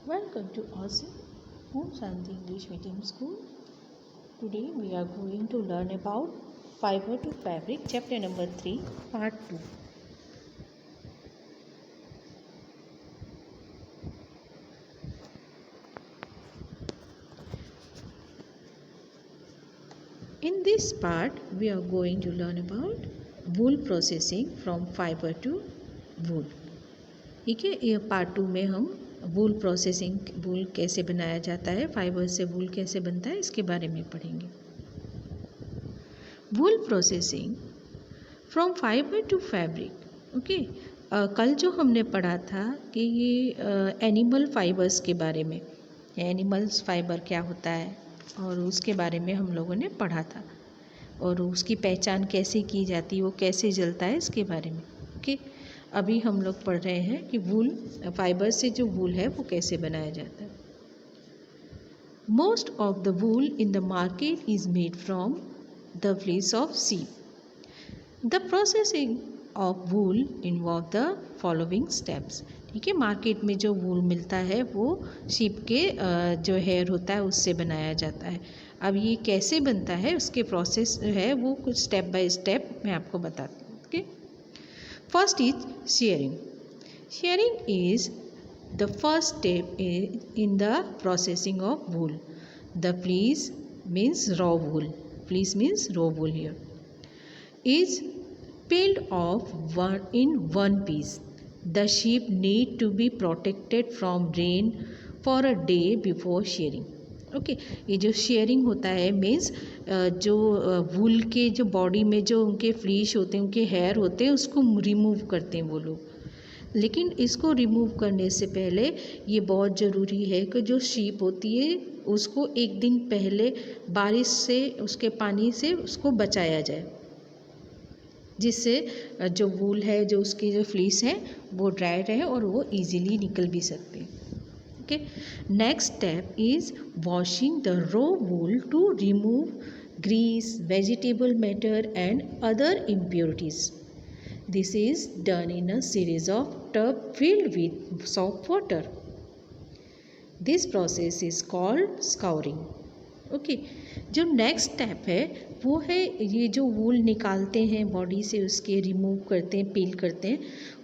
Welcome to Aussie Home Shanti English Medium School. Today we are going to learn about Fiber to Fabric, chapter number 3, part 2. In this part, we are going to learn about wool processing from fiber to wool. ठीक है, ये part 2 में हम वूल processing, वूल कैसे बनाया जाता है, fibre से वूल कैसे बनता है, इसके बारे में पढ़ेंगे. Wool processing from fibre to fabric. Okay, कल जो हमने पढ़ा था कि ये एनिमल फाइबर्स के बारे में, एनिमल्स फाइबर क्या होता है और उसके बारे में हम लोगों ने पढ़ा था और उसकी पहचान कैसे की जाती है, वो कैसे जलता है, इसके बारे में. ओके, अभी हम लोग पढ़ रहे हैं कि वूल फाइबर से जो वूल है वो कैसे बनाया जाता है. Most of the wool in the market is made from the fleece of sheep. The processing of wool involve the following steps. ठीक है, मार्केट में जो वूल मिलता है वो शीप के जो हेयर होता है उससे बनाया जाता है. अब ये कैसे बनता है उसके प्रोसेस है वो कुछ स्टेप बाय स्टेप मैं आपको बताती हूँ. Okay, first is shearing. Shearing is the first step in the processing of wool. The fleece means raw wool. Fleece means raw wool here. Is peeled off in one piece. The sheep need to be protected from rain for a day before shearing. Okay, ये जो sharing होता है means जो वूल के जो body में जो उनके फ्लीश होते हैं, उनके हेयर होते हैं, उसको रिमूव करते हैं वो लोग. लेकिन इसको रिमूव करने से पहले ये बहुत ज़रूरी है कि जो शीप होती है उसको एक दिन पहले बारिश से, उसके पानी से उसको बचाया जाए, जिससे जो वूल है, जो उसकी जो फ्लीस है वो ड्राई रहे और वो ईजीली निकल भी सकते हैं. Okay. Next step is washing the raw wool to remove grease, vegetable matter and other impurities. This is done in a series of tubs filled with soap water. This process is called scouring. Okay, जो next step है वो है ये जो वूल निकालते हैं body से, उसके रिमूव करते हैं, पील करते हैं,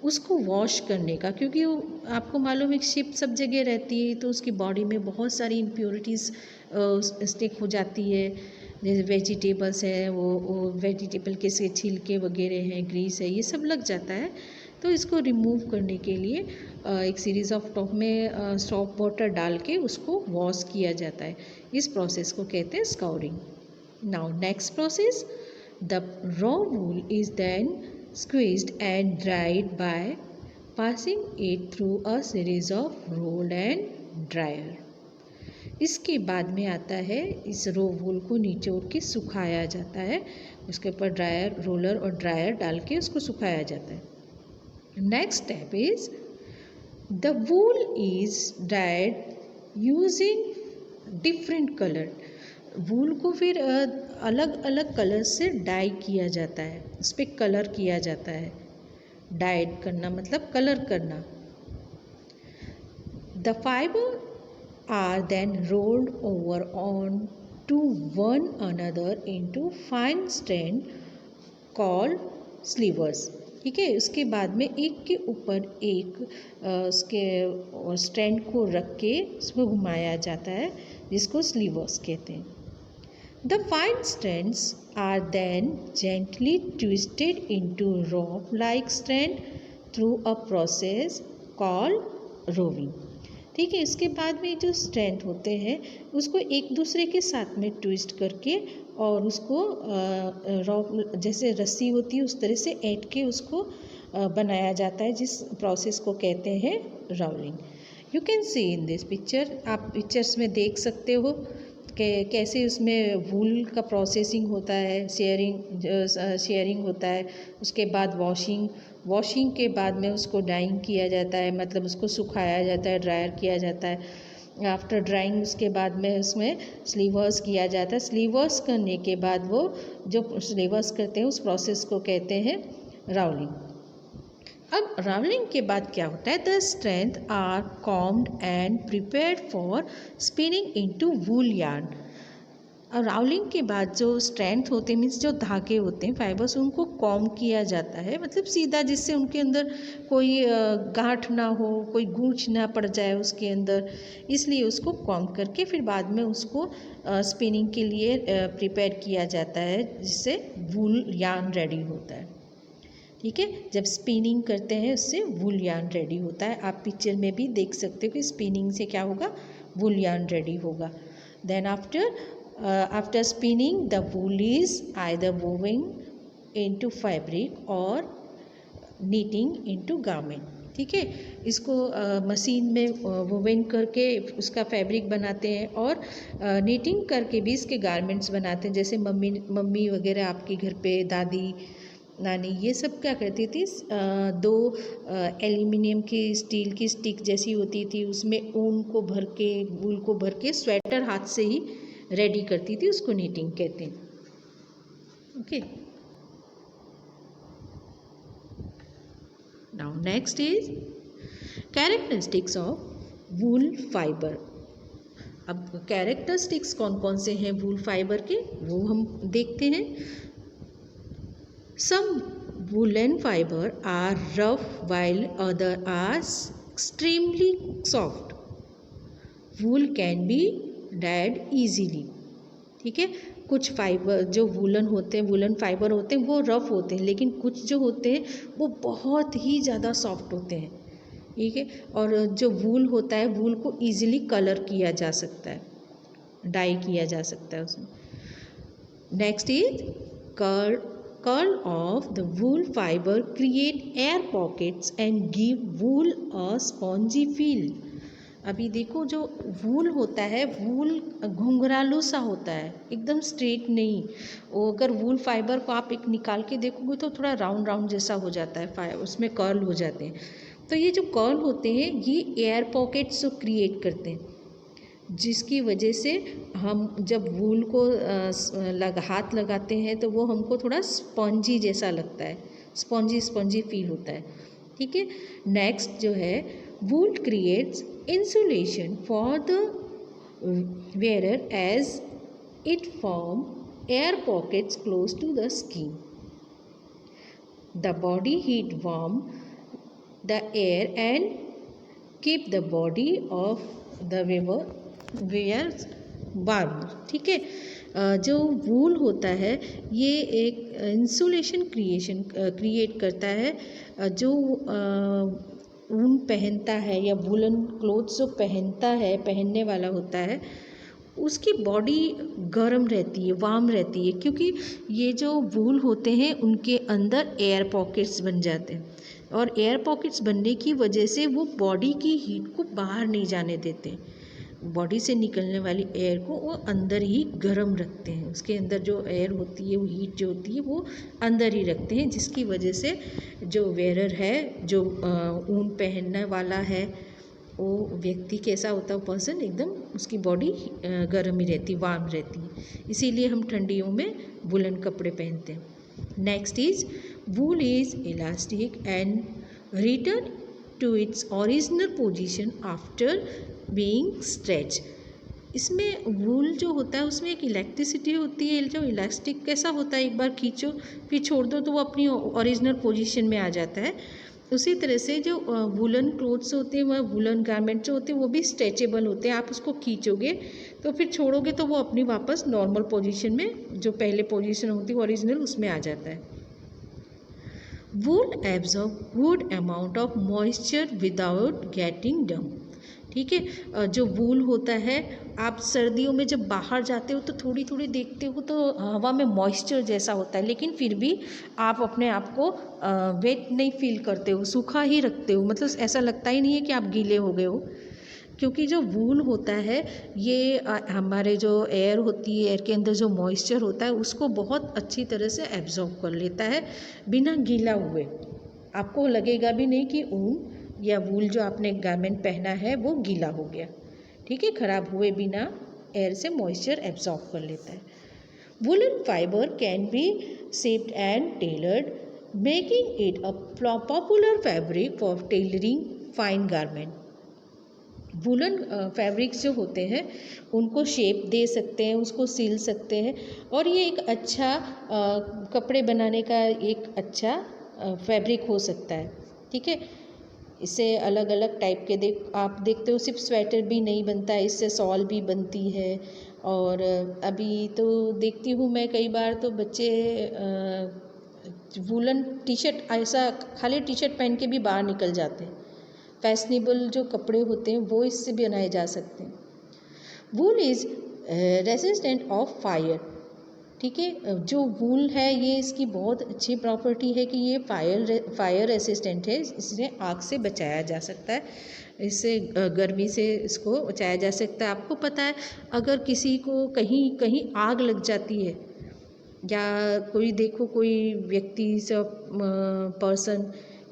उसको वॉश करने का. क्योंकि वो आपको मालूम है शिप सब जगह रहती है तो उसकी बॉडी में बहुत सारी इम्प्योरिटीज़ स्टिक हो जाती है. जैसे वेजिटेबल्स है, वो वेजिटेबल के से छिलके वगैरह हैं, ग्रीस है, ये सब लग जाता है. तो इसको रिमूव करने के लिए एक सीरीज़ ऑफ टॉप में सॉप वाटर डाल के उसको वॉश किया जाता है. इस प्रोसेस को कहते हैं scouring. Now next process, the raw wool is then squeezed and dried by passing it through a series of roll and dryer. इसके बाद में आता है इस रो वूल को निचोड़ के सुखाया जाता है. उसके ऊपर ड्रायर, रोलर और ड्रायर डाल के उसको सुखाया जाता है. Next step is the wool is dyed using different color. वूल को फिर अलग अलग कलर से डाई किया जाता है, उस पर कलर किया जाता है. डाइड करना मतलब कलर करना. The fiber are then rolled over on to one another into fine strand called slivers. ठीक है, उसके बाद में एक के ऊपर एक उसके स्ट्रैंड को रख के उसको घुमाया जाता है, जिसको स्लीवर्स कहते हैं. The fine strands are then gently twisted into rope like strand through a process called roving. ठीक है, इसके बाद में जो स्ट्रैंड होते हैं उसको एक दूसरे के साथ में ट्विस्ट करके और उसको रॉप जैसे रस्सी होती है उस तरह से ऐंठ के उसको बनाया जाता है, जिस प्रोसेस को कहते हैं Rowling. You can see in this picture, आप पिक्चर्स में देख सकते हो कि कैसे उसमें वूल का प्रोसेसिंग होता है, शेयरिंग होता है, उसके बाद वॉशिंग के बाद में उसको डाइंग किया जाता है, मतलब उसको सुखाया जाता है, ड्रायर किया जाता है. आफ्टर ड्राइंग उसके बाद में उसमें स्लीवर्स किया जाता है. स्लीवर्स करने के बाद वो जो स्लीवर्स करते हैं उस प्रोसेस को कहते हैं राउलिंग. अब रावलिंग के बाद क्या होता है, the strength are combed and prepared for spinning into wool yarn. और रावलिंग के बाद जो स्ट्रेंथ होते हैं, मीन्स जो धागे होते हैं फाइबर्स, उनको कॉम किया जाता है, मतलब सीधा, जिससे उनके अंदर कोई गांठ ना हो, कोई गूंच ना पड़ जाए उसके अंदर, इसलिए उसको कॉम करके फिर बाद में उसको स्पिनिंग के लिए प्रिपेयर किया जाता है, जिससे वूल यार्न रेडी होता है। ठीक है, जब स्पिनिंग करते हैं उससे वूल यार्न रेडी होता है। आप पिक्चर में भी देख सकते हो कि स्पिनिंग से क्या होगा, वूल यार्न रेडी होगा। Then after spinning the wool is either woven into fabric और नीटिंग इनटू गारमेंट। ठीक है, इसको मशीन में वोवेन करके उसका फैब्रिक बनाते हैं और नीटिंग करके भी इसके गारमेंट्स बनाते हैं। जैसे मम्मी वगैरह आपके घर पे, दादी नानी, ये सब क्या करती थी, दो एल्यूमिनियम की स्टील की स्टिक जैसी होती थी, उसमें ऊन को भर के, वूल को भर के स्वेटर हाथ से ही रेडी करती थी, उसको नीटिंग कहते हैं। Okay, now next is characteristics of wool fibre. अब कैरेक्टरिस्टिक्स कौन कौन से हैं वूल फाइबर के, वो हम देखते हैं। Some woolen fiber are rough while other are extremely soft. Wool can be dyed easily. ठीक है, कुछ फाइबर जो वूलन होते हैं, वूलन फाइबर होते हैं, वो रफ होते हैं, लेकिन कुछ जो होते हैं वो बहुत ही ज़्यादा सॉफ्ट होते हैं। ठीक है, और जो वूल होता है, वूल को ईजिली कलर किया जा सकता है, डाई किया जा सकता है उसमें। Next is curl of the wool fiber create air pockets and give wool a spongy feel. अभी देखो, जो वूल होता है, वूल घुंघरालू सा होता है, एकदम स्ट्रेट नहीं। वो अगर वूल फाइबर को आप एक निकाल के देखोगे तो थोड़ा राउंड राउंड जैसा हो जाता है, उसमें कर्ल हो जाते हैं। तो ये जो कर्ल होते हैं, ये एयर पॉकेट्स क्रिएट करते हैं, जिसकी वजह से हम जब वूल को हाथ लगाते हैं तो वो हमको थोड़ा स्पॉन्जी जैसा लगता है, स्पॉन्जी फील होता है। ठीक है, नेक्स्ट जो है, wool creates insulation for the wearer as it form air pockets close to the skin. The body heat warm the air and keep the body of the wear warm. ठीक है, जो वूल होता है ये एक इंसुलेशन क्रिएट करता है। जो ऊन पहनता है या वूलन क्लोथ्स जो पहनता है, पहनने वाला होता है, उसकी बॉडी गर्म रहती है, वार्म रहती है, क्योंकि ये जो वूल होते हैं उनके अंदर एयर पॉकेट्स बन जाते हैं, और एयर पॉकेट्स बनने की वजह से वो बॉडी की हीट को बाहर नहीं जाने देते। बॉडी से निकलने वाली एयर को वो अंदर ही गर्म रखते हैं, उसके अंदर जो एयर होती है, वो हीट जो होती है वो अंदर ही रखते हैं, जिसकी वजह से जो वेयरर है, जो ऊन पहनने वाला है, वो व्यक्ति कैसा होता है, पर्सन एकदम उसकी बॉडी गर्म ही रहती, वार्म रहती है। इसीलिए हम ठंडियों में वुलन कपड़े पहनते हैं। Next is wool is elastic and return to its original position after being stretch. इसमें वूल जो होता है उसमें एक इलेक्ट्रिसिटी होती है, जो इलास्टिक कैसा होता है, एक बार खींचो फिर छोड़ दो तो वो अपनी ओरिजिनल पोजीशन में आ जाता है। उसी तरह से जो वूलन क्लोथ्स होते हैं, वह वूलन गारमेंट जो होते हैं, वो भी स्ट्रेचेबल होते हैं। आप उसको खींचोगे तो फिर छोड़ोगे तो वो अपनी वापस नॉर्मल पोजीशन में, जो पहले पोजीशन होती है ओरिजिनल, उसमें आ जाता है। Wool absorb good amount of moisture without getting damp. ठीक है, जो वूल होता है, आप सर्दियों में जब बाहर जाते हो तो थोड़ी थोड़ी देखते हो तो हवा में मॉइस्चर जैसा होता है, लेकिन फिर भी आप अपने आप को वेट नहीं फील करते हो, सूखा ही रखते हो, मतलब ऐसा लगता ही नहीं है कि आप गीले हो गए हो, क्योंकि जो वूल होता है ये हमारे जो एयर होती है, एयर के अंदर जो मॉइस्चर होता है उसको बहुत अच्छी तरह से एब्जॉर्ब कर लेता है बिना गीला हुए। आपको लगेगा भी नहीं कि ऊन या वूल जो आपने गारमेंट पहना है वो गीला हो गया। ठीक है, ख़राब हुए बिना एयर से मॉइस्चर एब्जॉर्ब कर लेता है। Woollen fibre can be shaped and tailored making it a popular fabric for tailoring fine garment. Woollen fabrics जो होते हैं उनको शेप दे सकते हैं, उसको सिल सकते हैं, और ये एक अच्छा कपड़े बनाने का एक अच्छा फैब्रिक हो सकता है। ठीक है, इससे अलग अलग टाइप के आप देखते हो, सिर्फ स्वेटर भी नहीं बनता है, इससे शॉल भी बनती है। और अभी तो देखती हूँ मैं कई बार तो बच्चे वुलन टी शर्ट, ऐसा खाली टी शर्ट पहन के भी बाहर निकल जाते हैं। फैशनेबल जो कपड़े होते हैं वो इससे भी बनाए जा सकते हैं। Wool is resistant of fire. ठीक है, जो वूल है ये इसकी बहुत अच्छी प्रॉपर्टी है कि ये फायर रेसिस्टेंट है, इससे आग से बचाया जा सकता है, इससे गर्मी से इसको बचाया जा सकता है। आपको पता है अगर किसी को कहीं कहीं आग लग जाती है, या कोई देखो कोई व्यक्ति सब पर्सन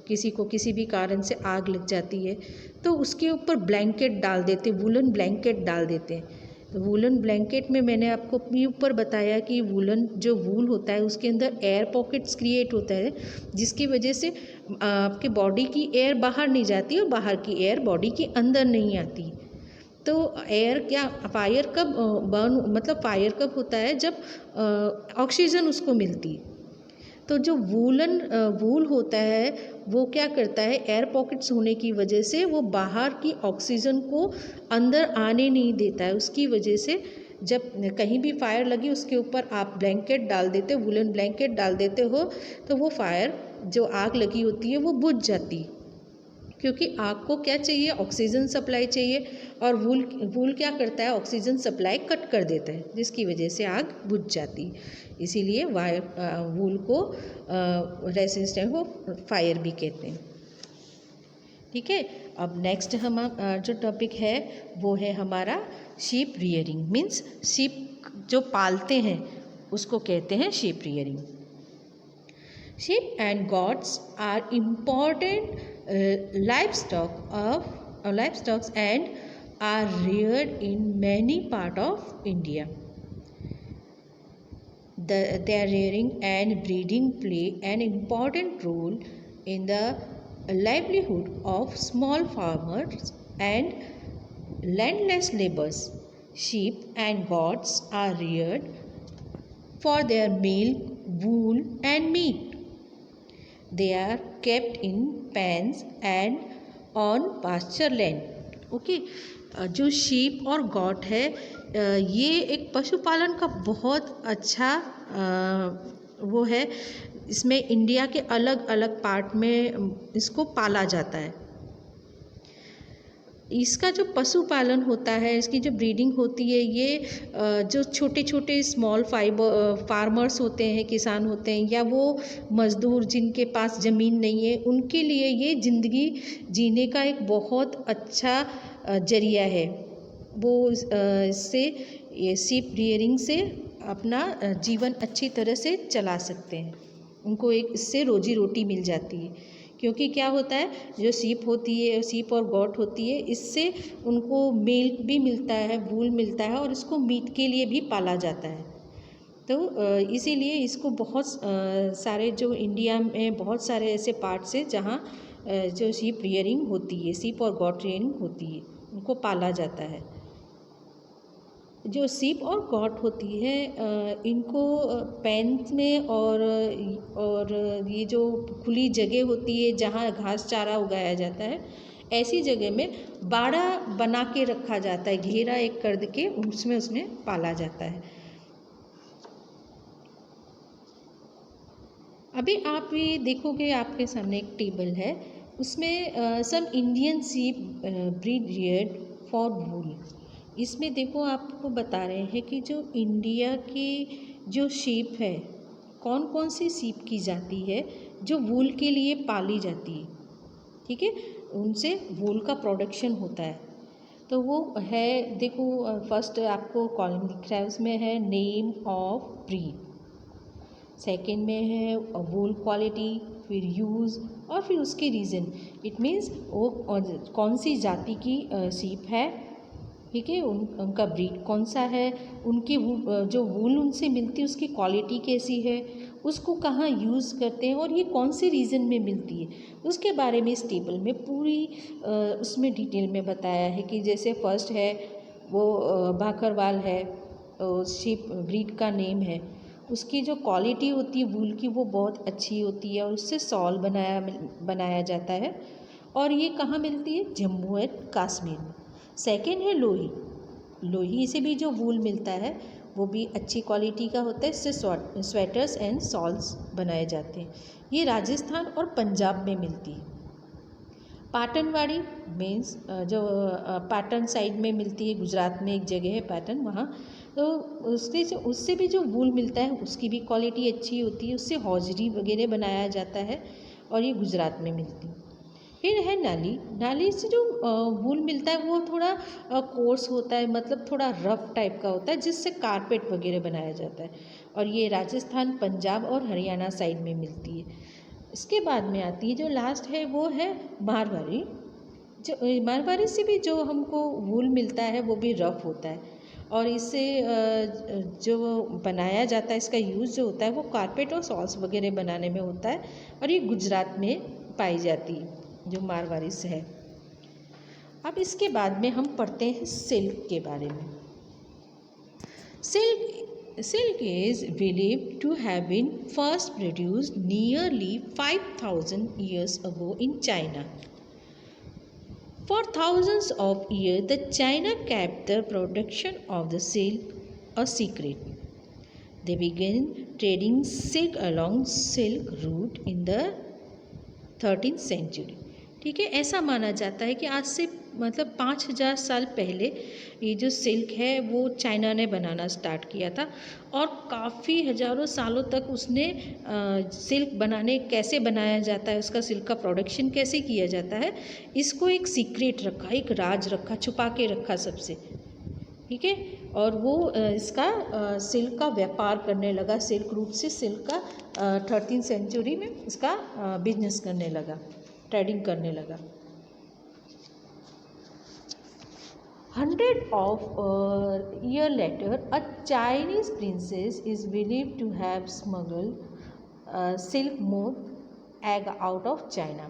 किसी को किसी भी कारण से आग लग जाती है तो उसके ऊपर ब्लैंकेट डाल देते, वुलन ब्लैंकेट डाल देते हैं। तो वुलन ब्लैंकेट में मैंने आपको भी ऊपर बताया कि वुलन जो वूल होता है उसके अंदर एयर पॉकेट्स क्रिएट होता है, जिसकी वजह से आपके बॉडी की एयर बाहर नहीं जाती और बाहर की एयर बॉडी के अंदर नहीं आती। तो एयर क्या, फायर कब बर्न, मतलब फायर कब होता है जब ऑक्सीजन उसको मिलती है। तो जो वूल होता है वो क्या करता है, एयर पॉकेट्स होने की वजह से वो बाहर की ऑक्सीजन को अंदर आने नहीं देता है। उसकी वजह से जब कहीं भी फायर लगी उसके ऊपर आप ब्लैंकेट डाल देते, वुलन ब्लैंकेट डाल देते हो, तो वो फायर जो आग लगी होती है वो बुझ जाती, क्योंकि आग को क्या चाहिए, ऑक्सीजन सप्लाई चाहिए, और वूल क्या करता है, ऑक्सीजन सप्लाई कट कर देता है, जिसकी वजह से आग बुझ जाती है। इसीलिए वूल को रेसिस्टेंट हो फायर भी कहते हैं। ठीक है, अब नेक्स्ट हम जो टॉपिक है वो है हमारा शीप रियरिंग, मीन्स शीप जो पालते हैं उसको कहते हैं sheep rearing. Sheep and goats are important livestock and are reared in many parts of India. Their rearing and breeding play an important role in the livelihood of small farmers and landless laborers. Sheep and goats are reared for their milk, wool, and meat. They are kept in pens and on pasture land. Okay, जो sheep और got है ये एक पशुपालन का बहुत अच्छा वो है। इसमें इंडिया के अलग अलग पार्ट में इसको पाला जाता है। इसका जो पशुपालन होता है, इसकी जो ब्रीडिंग होती है, ये जो छोटे छोटे स्मॉल फार्मर्स होते हैं, किसान होते हैं, या वो मज़दूर जिनके पास ज़मीन नहीं है, उनके लिए ये ज़िंदगी जीने का एक बहुत अच्छा जरिया है। वो इससे ये शीप रियरिंग से अपना जीवन अच्छी तरह से चला सकते हैं, उनको एक इससे रोजी रोटी मिल जाती है। क्योंकि क्या होता है, जो शीप होती है, शीप और गॉट होती है, इससे उनको मिल्क भी मिलता है, वूल मिलता है, और इसको मीट के लिए भी पाला जाता है। तो इसीलिए इसको बहुत सारे जो इंडिया में बहुत सारे ऐसे पार्ट्स हैं जहाँ जो शीप रियरिंग होती है, शीप और गॉट रियरिंग होती है, उनको पाला जाता है। जो शीप और गॉट होती है इनको पेन्स में और ये जो खुली जगह होती है जहाँ घास चारा उगाया जाता है, ऐसी जगह में बाड़ा बना के रखा जाता है, घेरा एक कर के उसमें पाला जाता है। अभी आप ये देखोगे, आपके सामने एक टेबल है, उसमें some Indian sheep breed reared for wool. इसमें देखो आपको बता रहे हैं कि जो इंडिया की जो शीप है, कौन कौन सी शीप की जाती है जो वूल के लिए पाली जाती है। ठीक है, उनसे वूल का प्रोडक्शन होता है। तो वो है, देखो फर्स्ट आपको कॉलम दिख रहा है, उसमें है नेम ऑफ ब्रीड, सेकेंड में है वूल क्वालिटी, फिर यूज़, और फिर उसके रीज़न। इट मीन्स वो कौन सी जाति की शीप है, ठीक है, उनका ब्रीड कौन सा है, उनकी जो वूल उनसे मिलती है उसकी क्वालिटी कैसी है, उसको कहाँ यूज़ करते हैं और ये कौन से रीजन में मिलती है, उसके बारे में इस टेबल में पूरी उसमें डिटेल में बताया है। कि जैसे फर्स्ट है वो बाकरवाल है, शिप ब्रीड का नेम है। उसकी जो क्वालिटी होती है वूल की वो बहुत अच्छी होती है और उससे शॉल बनाया जाता है। और ये कहाँ मिलती है, जम्मू एंड कश्मीर में। सेकेंड है लोही। लोही से भी जो वूल मिलता है वो भी अच्छी क्वालिटी का होता है, इससे स्वेटर्स एंड शॉल्स बनाए जाते हैं। ये राजस्थान और पंजाब में मिलती है। पाटनवाड़ी मीन्स जो पाटन साइड में मिलती है, गुजरात में एक जगह है पाटन, वहाँ तो उससे भी जो वूल मिलता है उसकी भी क्वालिटी अच्छी होती है, उससे हौजरी वगैरह बनाया जाता है और ये गुजरात में मिलती है। फिर है नाली। नाली से जो वूल मिलता है वो थोड़ा कोर्स होता है, मतलब थोड़ा रफ टाइप का होता है, जिससे कारपेट वगैरह बनाया जाता है और ये राजस्थान, पंजाब और हरियाणा साइड में मिलती है। इसके बाद में आती है जो लास्ट है वो है मारवाड़ी। जो मारवाड़ी से भी जो हमको वूल मिलता है वो भी रफ होता है और इससे जो बनाया जाता है, इसका यूज़ जो होता है वो कारपेट और शॉल्स वगैरह बनाने में होता है और ये गुजरात में पाई जाती है, जो मारवाड़ी से है। अब इसके बाद में हम पढ़ते हैं सिल्क के बारे में। Silk is believed to have been first produced nearly 5,000 years ago in China. For thousands of years, the China kept the production of the silk a secret. They began trading silk along Silk Route in the 13th century. ठीक है, ऐसा माना जाता है कि आज से मतलब 5,000 साल पहले ये जो सिल्क है वो चाइना ने बनाना स्टार्ट किया था और काफ़ी हज़ारों सालों तक उसने सिल्क बनाने कैसे बनाया जाता है, उसका सिल्क का प्रोडक्शन कैसे किया जाता है, इसको एक सीक्रेट रखा, एक राज रखा, छुपा के रखा सबसे। ठीक है, और वो इसका सिल्क का व्यापार करने लगा, सिल्क रूट से सिल्क का 13th सेंचुरी में इसका बिजनेस करने लगा, ट्रेडिंग करने लगा। 100 of year later, a Chinese princess is believed to have smuggled silk moth egg out of China,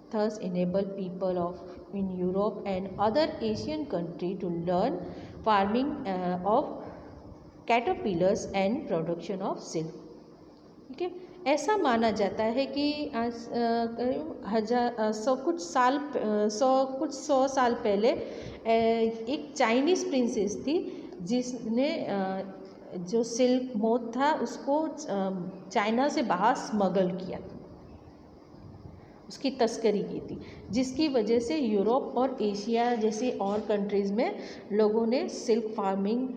thus enable people in Europe and other Asian countries to learn farming of caterpillars and production of silk. ठीक है, ऐसा माना जाता है कि कुछ सौ साल पहले एक चाइनीज़ प्रिंसेस थी जिसने जो सिल्क मोथ था उसको चाइना से बाहर स्मगल किया था, उसकी तस्करी की थी, जिसकी वजह से यूरोप और एशिया जैसे और कंट्रीज़ में लोगों ने सिल्क फार्मिंग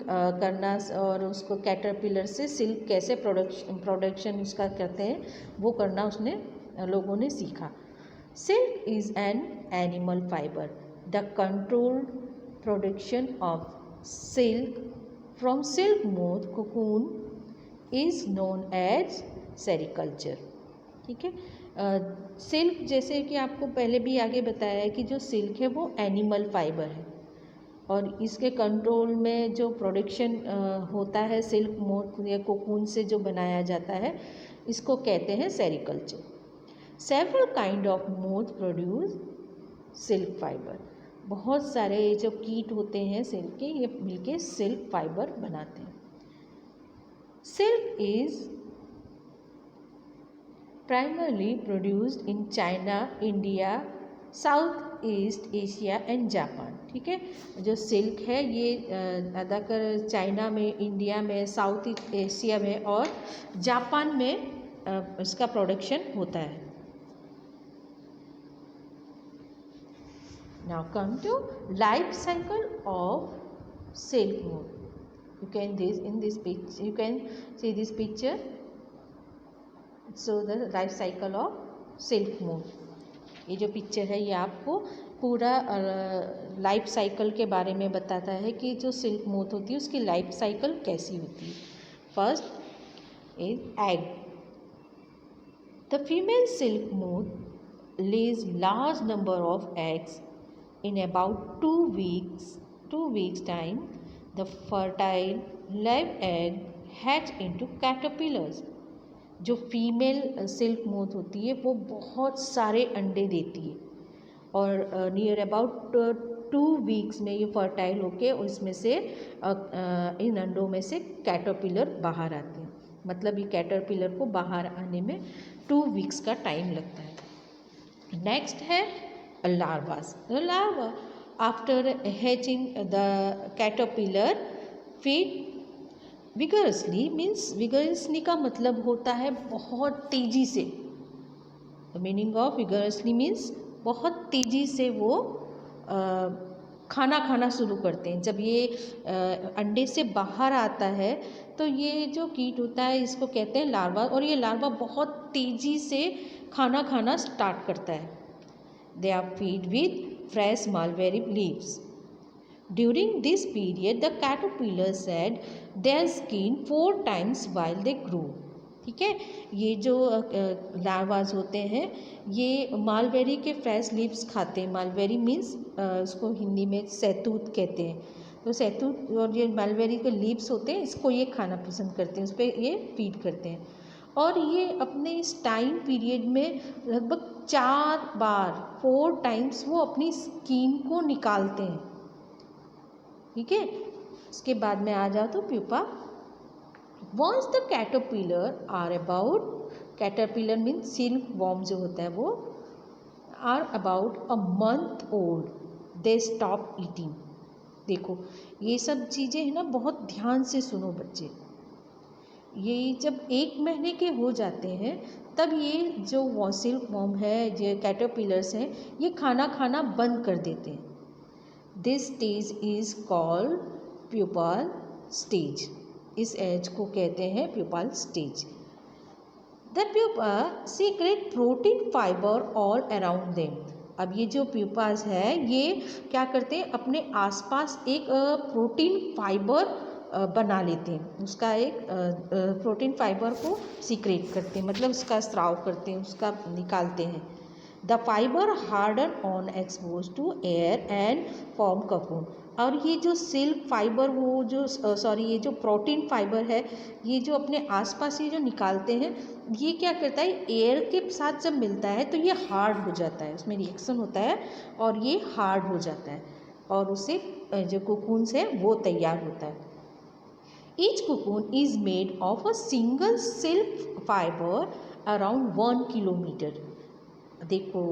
करना और उसको कैटरपिलर से सिल्क कैसे प्रोडक्शन उसका करते हैं वो करना उसने लोगों ने सीखा। Silk is an animal fibre. The controlled production of silk from silk moth cocoon is known as sericulture. ठीक है, सिल्क जैसे कि आपको पहले भी आगे बताया है कि जो सिल्क है वो एनिमल फाइबर है और इसके कंट्रोल में जो प्रोडक्शन होता है सिल्क मोथ या कोकून से जो बनाया जाता है इसको कहते हैं sericulture. Several kind of moth produce silk fibre. बहुत सारे जो कीट होते हैं सिल्क के, ये मिलके सिल्क फाइबर बनाते हैं। Silk is primarily produced in China, India, South East Asia and Japan। ठीक है, जो सिल्क है ये ज़्यादातर चाइना में, इंडिया में, साउथ ईस्ट एशिया में और जापान में इसका प्रोडक्शन होता है। Now come to life cycle of silk moth. You can see this picture. So the life cycle of silk moth. ये जो पिक्चर है ये आपको पूरा लाइफ साइकिल के बारे में बताता है कि जो सिल्क मोथ होती है उसकी लाइफ साइकिल कैसी होती है। First is egg. The female silk moth lays large number of eggs in about 2 weeks time. The fertile live egg hatch into caterpillars जो फीमेल सिल्क मोथ होती है वो बहुत सारे अंडे देती है और नियर अबाउट 2 वीक्स में ये फर्टाइल होके उसमें से इन अंडों में से कैटरपिलर बाहर आते हैं। मतलब ये कैटरपिलर को बाहर आने में 2 वीक्स का टाइम लगता है। नेक्स्ट है larvas. Larva after hatching the caterpillar feed vigorously, means vigorously का मतलब होता है बहुत तेज़ी से। The meaning of vigorously means बहुत तेज़ी से वो खाना खाना शुरू करते हैं। जब ये अंडे से बाहर आता है तो ये जो कीट होता है इसको कहते हैं लार्वा, और ये लार्वा बहुत तेज़ी से खाना खाना स्टार्ट करता है। They are feed with fresh mulberry leaves. During this period, the caterpillar shed their skin 4 times while they grew. ठीक है, ये जो लार्वाज होते हैं ये मालबेरी के फ्रेश लीव्स खाते हैं। मालबेरी मीन्स उसको हिंदी में सैतूत कहते हैं। तो सैतूत और ये मालबेरी के लीव्स होते हैं, इसको ये खाना पसंद करते हैं, उस पर ये फीड करते हैं। और ये अपने इस टाइम पीरियड में लगभग 4 बार 4 टाइम्स वो अपनी स्किन को निकालते हैं। ठीक है, उसके बाद में आ जाओ तो pupa. Once the caterpillar are about, caterpillar mean silk worm जो होता है वो, are about a month old they stop eating. देखो ये सब चीज़ें हैं ना, बहुत ध्यान से सुनो बच्चे। ये जब 1 महीने के हो जाते हैं तब ये जो सिल्क वॉर्म है, जो कैटरपिलर्स हैं, ये खाना खाना बंद कर देते हैं। This stage is called pupal stage. इस एज को कहते हैं pupal stage. The pupa secrete protein fibre all around them. अब ये जो प्यूपास है ये क्या करते हैं, अपने आसपास एक प्रोटीन फाइबर बना लेते हैं। उसका एक प्रोटीन फाइबर को सीक्रेट करते हैं, मतलब उसका स्राव करते हैं, उसका निकालते हैं। The fibre harden on expose to air and form cocoon. और ये जो सिल्क फाइबर, वो जो ये जो प्रोटीन फाइबर है, ये जो अपने आसपास ये जो निकालते हैं, ये क्या करता है, एयर के साथ जब मिलता है तो ये हार्ड हो जाता है, उसमें रिएक्शन होता है और ये हार्ड हो जाता है और उससे जो कोकून्स है वो तैयार होता है। Each cocoon is made of a single silk fibre around 1 kilometre. देखो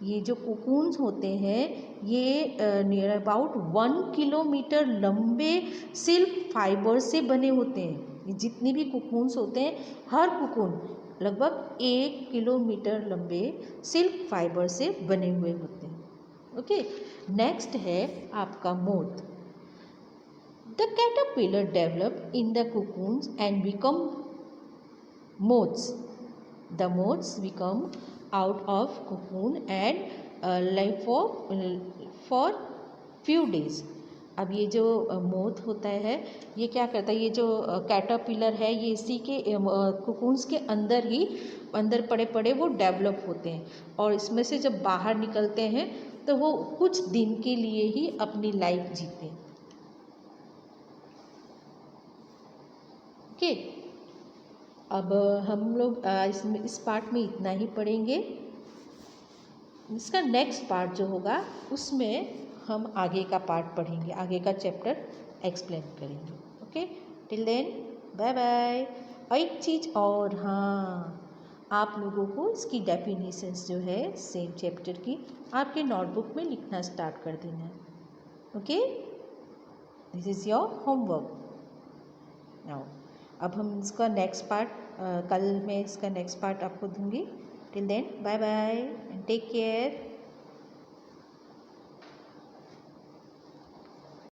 ये जो कोकून्स होते हैं ये नियर अबाउट 1 किलोमीटर लंबे सिल्क फाइबर से बने होते हैं। ये जितने भी कोकून्स होते हैं, हर कोकून लगभग 1 किलोमीटर लंबे सिल्क फाइबर से बने हुए होते हैं। ओके, नेक्स्ट है आपका moth. The caterpillar develop in the cocoons and become moths. The moths become out of cocoon and live for few days. अब ये जो मोथ होता है ये क्या करता है, ये जो कैटरपिलर है ये इसी के कोकून्स के अंदर ही अंदर पड़े पड़े वो डेवलप होते हैं और इसमें से जब बाहर निकलते हैं तो वो कुछ दिन के लिए ही अपनी लाइफ जीते हैं। ओके, अब हम लोग इस पार्ट में इतना ही पढ़ेंगे। इसका नेक्स्ट पार्ट जो होगा उसमें हम आगे का पार्ट पढ़ेंगे, आगे का चैप्टर एक्सप्लेन करेंगे। Okay, till then bye bye. एक चीज़ और, हाँ, आप लोगों को इसकी डेफिनेशंस जो है सेम चैप्टर की आपके नोटबुक में लिखना स्टार्ट कर देना है। Okay, this is your homework now. अब हम इसका नेक्स्ट पार्ट कल मैं इसका नेक्स्ट पार्ट आपको दूंगी। Till then bye bye and take care.